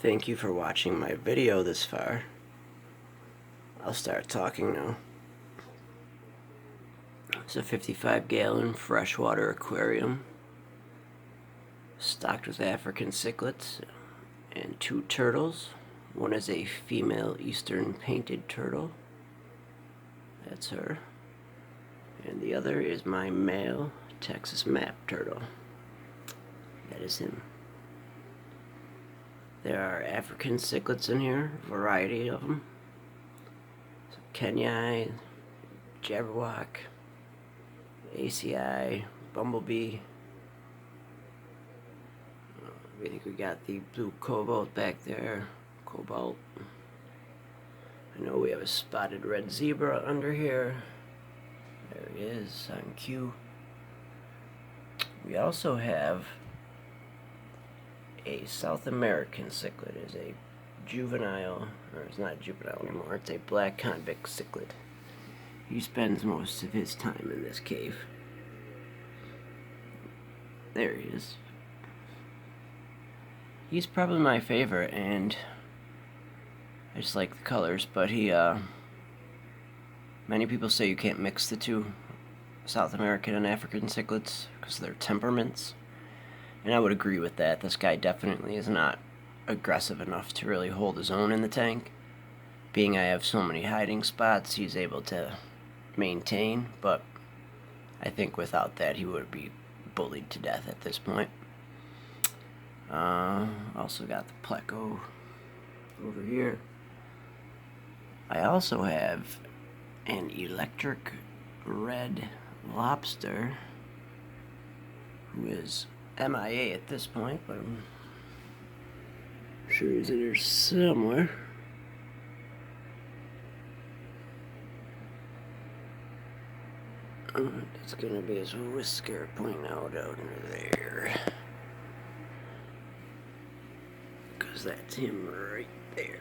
Thank you for watching my video this far. I'll start talking now. It's a 55-gallon freshwater aquarium stocked with African cichlids and 2 turtles. One is a female eastern painted turtle. That's her. And the other is my male Texas map turtle. That is him. There are African cichlids in here, a variety of them. So Kenyi, Jabberwock, ACI, Bumblebee. I think we got the blue cobalt back there. Cobalt. I know we have a spotted red zebra under here. There he is on cue. We also have a South American cichlid. Is a juvenile, or it's not juvenile anymore, it's a black convict cichlid. He spends most of his time in this cave. There he is. He's probably my favorite, and I just like the colors, but many people say you can't mix the two, South American and African cichlids, because of their temperaments. And I would agree with that. This guy definitely is not aggressive enough to really hold his own in the tank. Being I have so many hiding spots, he's able to maintain, but I think without that he would be bullied to death at this point. Also got the pleco over here. I also have an electric red lobster who is MIA at this point, but I'm sure he's in here somewhere. That's gonna be his whisker pointing out under there, because that's him right there.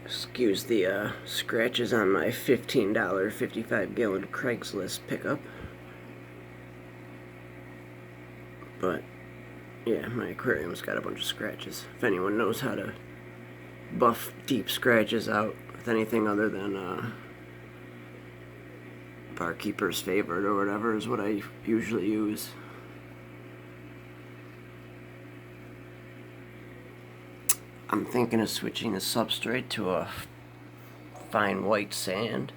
Excuse the scratches on my $15 55-gallon Craigslist pickup. But yeah, my aquarium's got a bunch of scratches. If anyone knows how to buff deep scratches out with anything other than Barkeeper's Favorite or whatever is what I usually use. I'm thinking of switching the substrate to a fine white sand.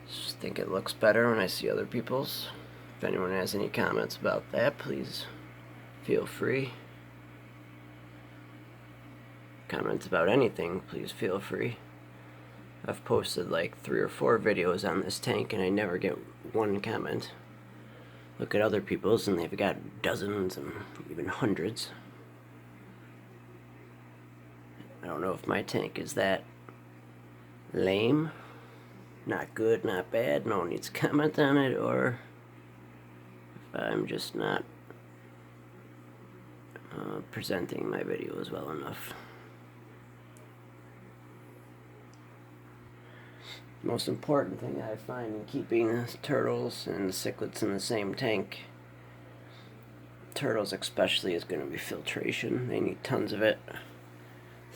Just think it looks better when I see other people's. If anyone has any comments about that, please feel free. Comments about anything, please feel free. I've posted like 3 or 4 videos on this tank and I never get one comment. Look at other people's and they've got dozens and even hundreds. I don't know if my tank is that lame, not good, not bad, no one needs to comment on it, or if I'm just not presenting my videos well enough. The most important thing I find in keeping the turtles and the cichlids in the same tank, turtles especially, is going to be filtration. They need tons of it.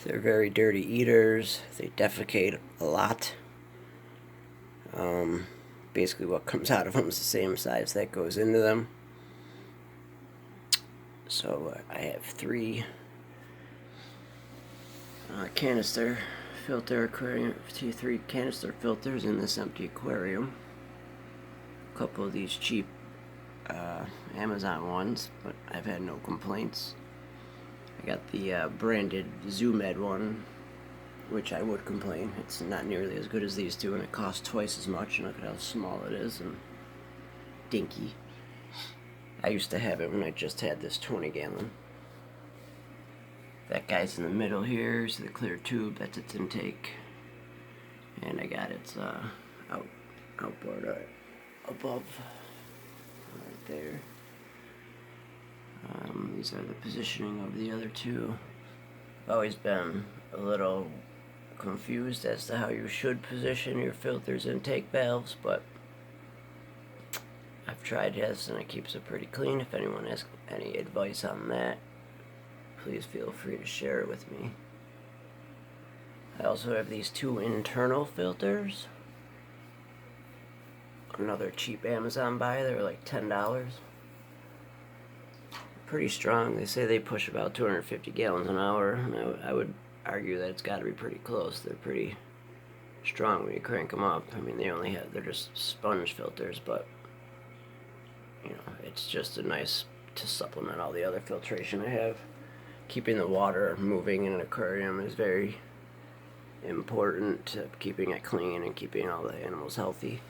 They're very dirty eaters. They defecate a lot. Basically what comes out of them is the same size that goes into them. So I have 3 canister filter aquarium, 3 canister filters in this empty aquarium. A couple of these cheap Amazon ones, but I've had no complaints. I got the branded ZooMed one, which I would complain. It's not nearly as good as these two, and it costs twice as much, and look at how small it is and dinky. I used to have it when I just had this 20-gallon. That guy's in the middle here, so the clear tube, that's its intake. And I got its outboard above, right there. These are the positioning of the other 2. I've always been a little confused as to how you should position your filters intake valves, but I've tried this and it keeps it pretty clean. If anyone has any advice on that, please feel free to share it with me. I also have these two internal filters. Another cheap Amazon buy. They were like $10. Pretty strong. They say they push about 250 gallons an hour. And I would argue that it's got to be pretty close. They're pretty strong when you crank them up. I mean, they're just sponge filters, but you know, it's just a nice to supplement all the other filtration I have. Keeping the water moving in an aquarium is very important to keeping it clean and keeping all the animals healthy.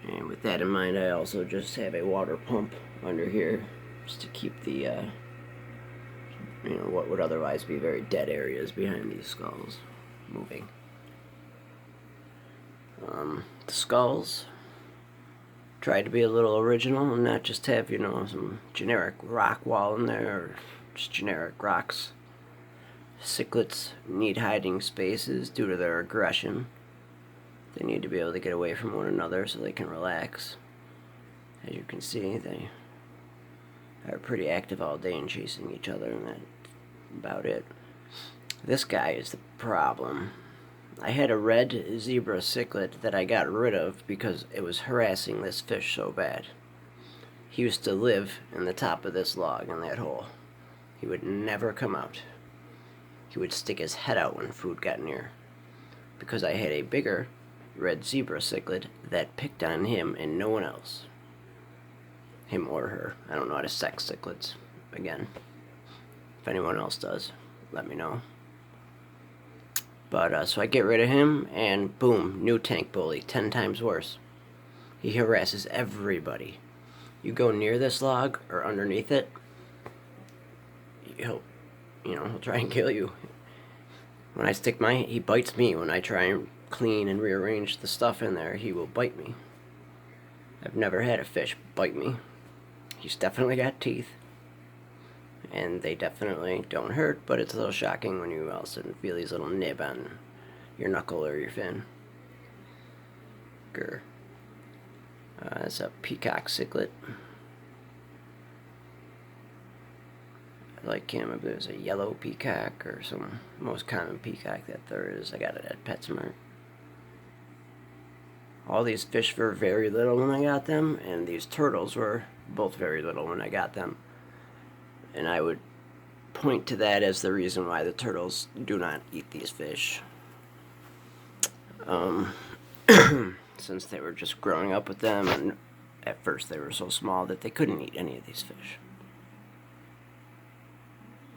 And with that in mind, I also just have a water pump under here just to keep the what would otherwise be very dead areas behind these skulls moving. The skulls tried to be a little original and not just have some generic rock wall in there or just generic rocks. Cichlids need hiding spaces due to their aggression. They need to be able to get away from one another so they can relax. As you can see, they are pretty active all day and chasing each other, and that's about it. This guy is the problem. I had a red zebra cichlid that I got rid of because it was harassing this fish so bad. He used to live in the top of this log in that hole. He would never come out. He would stick his head out when food got near. Because I had a bigger red zebra cichlid that picked on him and no one else. Him or her. I don't know how to sex cichlids. Again, if anyone else does, let me know. But so I get rid of him, and boom, new tank bully, 10 times worse. He harasses everybody. You go near this log or underneath it, he'll try and kill you. When I stick he bites me. When I try and clean and rearrange the stuff in there, he will bite me. I've never had a fish bite me. He's definitely got teeth, and they definitely don't hurt, but it's a little shocking when you all of a sudden feel these little nib on your knuckle or your fin. Grr. It's a peacock cichlid. I like him if there's a yellow peacock or some most common peacock that there is. I got it at PetSmart. All these fish were very little when I got them, and these turtles were both very little when I got them. And I would point to that as the reason why the turtles do not eat these fish. Since they were just growing up with them, and at first they were so small that they couldn't eat any of these fish.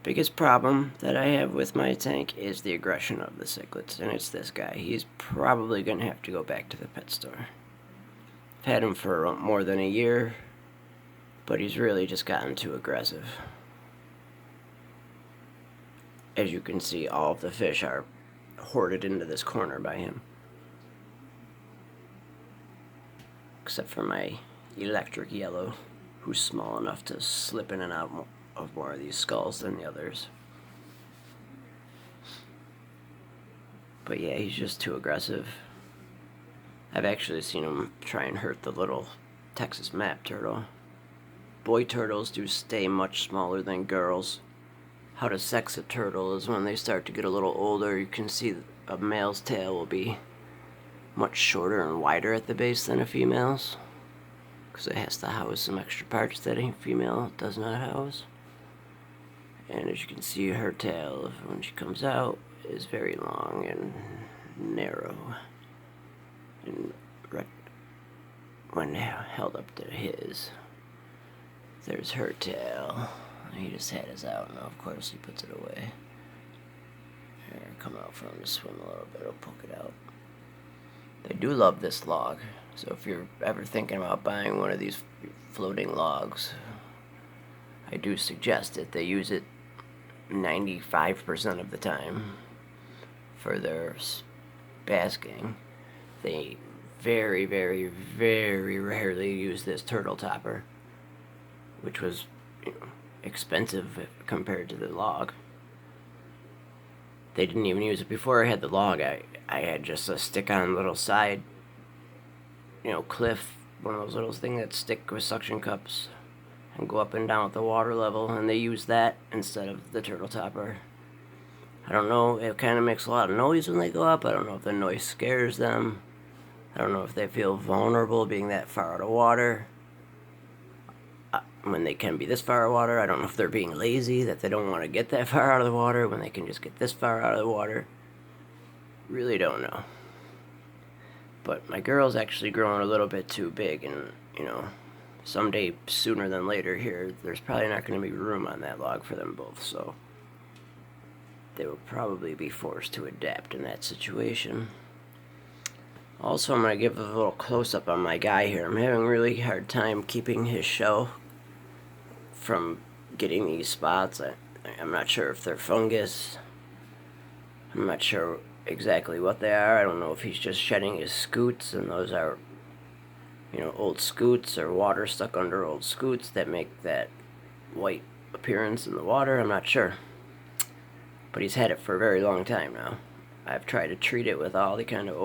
Biggest problem that I have with my tank is the aggression of the cichlids, and it's this guy. He's probably going to have to go back to the pet store. I've had him for more than a year, but he's really just gotten too aggressive. As you can see, all of the fish are hoarded into this corner by him. Except for my electric yellow, who's small enough to slip in and out of more of these skulls than the others. But yeah, he's just too aggressive. I've actually seen him try and hurt the little Texas map turtle. Boy turtles do stay much smaller than girls. How to sex a turtle is when they start to get a little older. You can see a male's tail will be much shorter and wider at the base than a female's, because it has to house some extra parts that a female does not house. And as you can see, her tail, when she comes out, is very long and narrow. And when held up to his, there's her tail. He just had his out, and of course he puts it away. Here, come out for him to swim a little bit, I'll poke it out. They do love this log, so if you're ever thinking about buying one of these floating logs, I do suggest it. They use it 95% of the time for their basking. They very, very, very rarely use this turtle topper, which was expensive compared to the log. They didn't even use it before I had the log. I had just a stick-on little side, cliff one of those little things that stick with suction cups and go up and down with the water level, and they use that instead of the turtle topper. I don't know, it kind of makes a lot of noise when they go up. I don't know if the noise scares them. I don't know if they feel vulnerable being that far out of water. When they can be this far out of water, I don't know if they're being lazy, that they don't want to get that far out of the water when they can just get this far out of the water. Really don't know. But my girl's actually growing a little bit too big, and, someday sooner than later here, there's probably not going to be room on that log for them both, so they will probably be forced to adapt in that situation. Also, I'm going to give a little close-up on my guy here. I'm having a really hard time keeping his shell from getting these spots. I'm not sure if they're fungus. I'm not sure exactly what they are. I don't know if he's just shedding his scoots, and those are, old scoots or water stuck under old scoots that make that white appearance in the water. I'm not sure. But he's had it for a very long time now. I've tried to treat it with all the kind of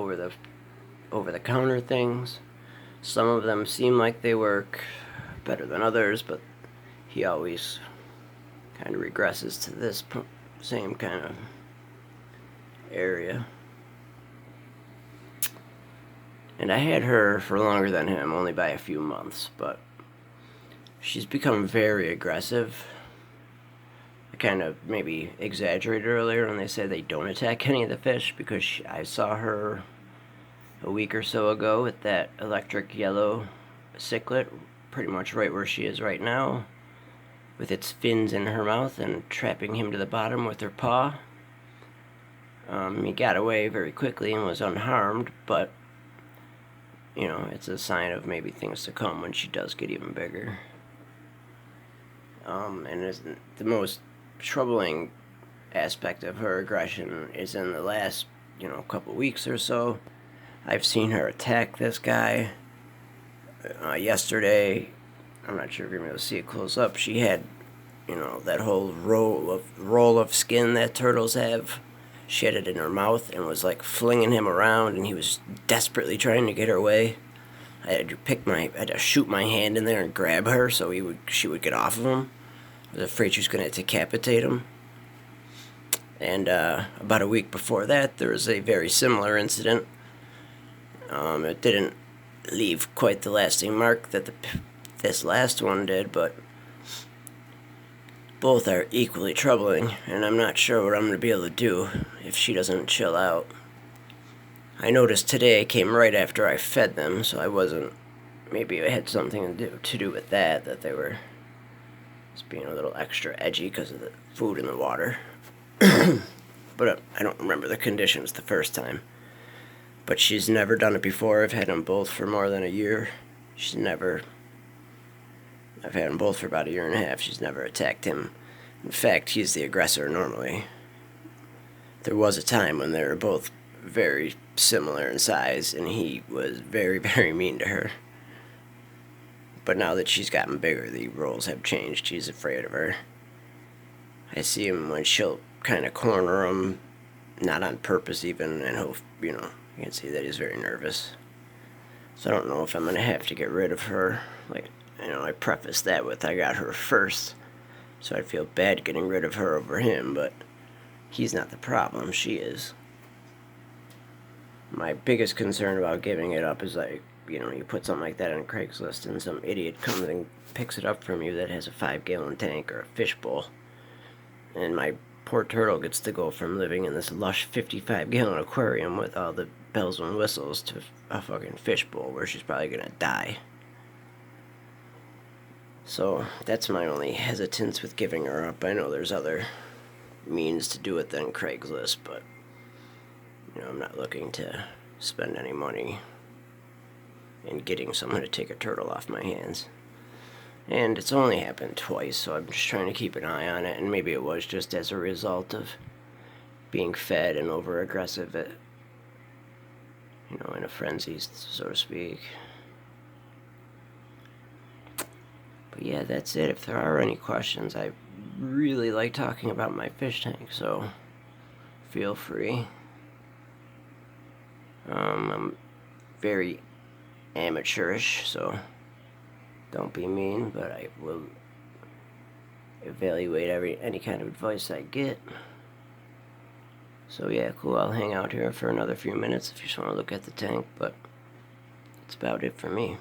over-the-counter things. Some of them seem like they work better than others, but he always kind of regresses to this same kind of area. And I had her for longer than him, only by a few months, but she's become very aggressive. I kind of maybe exaggerated earlier when they say they don't attack any of the fish, because I saw her a week or so ago with that electric yellow cichlid, pretty much right where she is right now, with its fins in her mouth and trapping him to the bottom with her paw. He got away very quickly and was unharmed, but, it's a sign of maybe things to come when she does get even bigger. And the most troubling aspect of her aggression is in the last, couple weeks or so. I've seen her attack this guy. Yesterday, I'm not sure if you're able to see it close up, she had, that whole roll of skin that turtles have. She had it in her mouth and was like flinging him around, and he was desperately trying to get her away. I had to shoot my hand in there and grab her so she would get off of him. I was afraid she was going to decapitate him. And about a week before that, there was a very similar incident. It didn't leave quite the lasting mark that this last one did, but both are equally troubling, and I'm not sure what I'm going to be able to do if she doesn't chill out. I noticed today came right after I fed them, so I wasn't... Maybe it had something to do with that they were just being a little extra edgy because of the food in the water. But I don't remember the conditions the first time. But she's never done it before. I've had them both for more than a year. I've had them both for about a year and a half. She's never attacked him. In fact, he's the aggressor normally. There was a time when they were both very similar in size, and he was very, very mean to her. But now that she's gotten bigger, the roles have changed. He's afraid of her. I see him when she'll kind of corner him, not on purpose even, and he'll, you can see that he's very nervous. So I don't know if I'm going to have to get rid of her. I prefaced that with I got her first, so I'd feel bad getting rid of her over him, but he's not the problem, she is. My biggest concern about giving it up is you put something like that on Craigslist and some idiot comes and picks it up from you that has a 5-gallon tank or a fishbowl, and my poor turtle gets to go from living in this lush 55-gallon aquarium with all the bells and whistles to a fucking fishbowl where she's probably gonna die. So that's my only hesitance with giving her up. I know there's other means to do it than Craigslist, but I'm not looking to spend any money in getting someone to take a turtle off my hands. And it's only happened twice, so I'm just trying to keep an eye on it, and maybe it was just as a result of being fed and over-aggressive at, in a frenzy, so to speak. But yeah, that's it. If there are any questions, I really like talking about my fish tank, so feel free. I'm very amateurish, so don't be mean, but I will evaluate any kind of advice I get. So yeah, cool, I'll hang out here for another few minutes if you just want to look at the tank, but that's about it for me.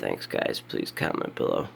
Thanks guys, please comment below.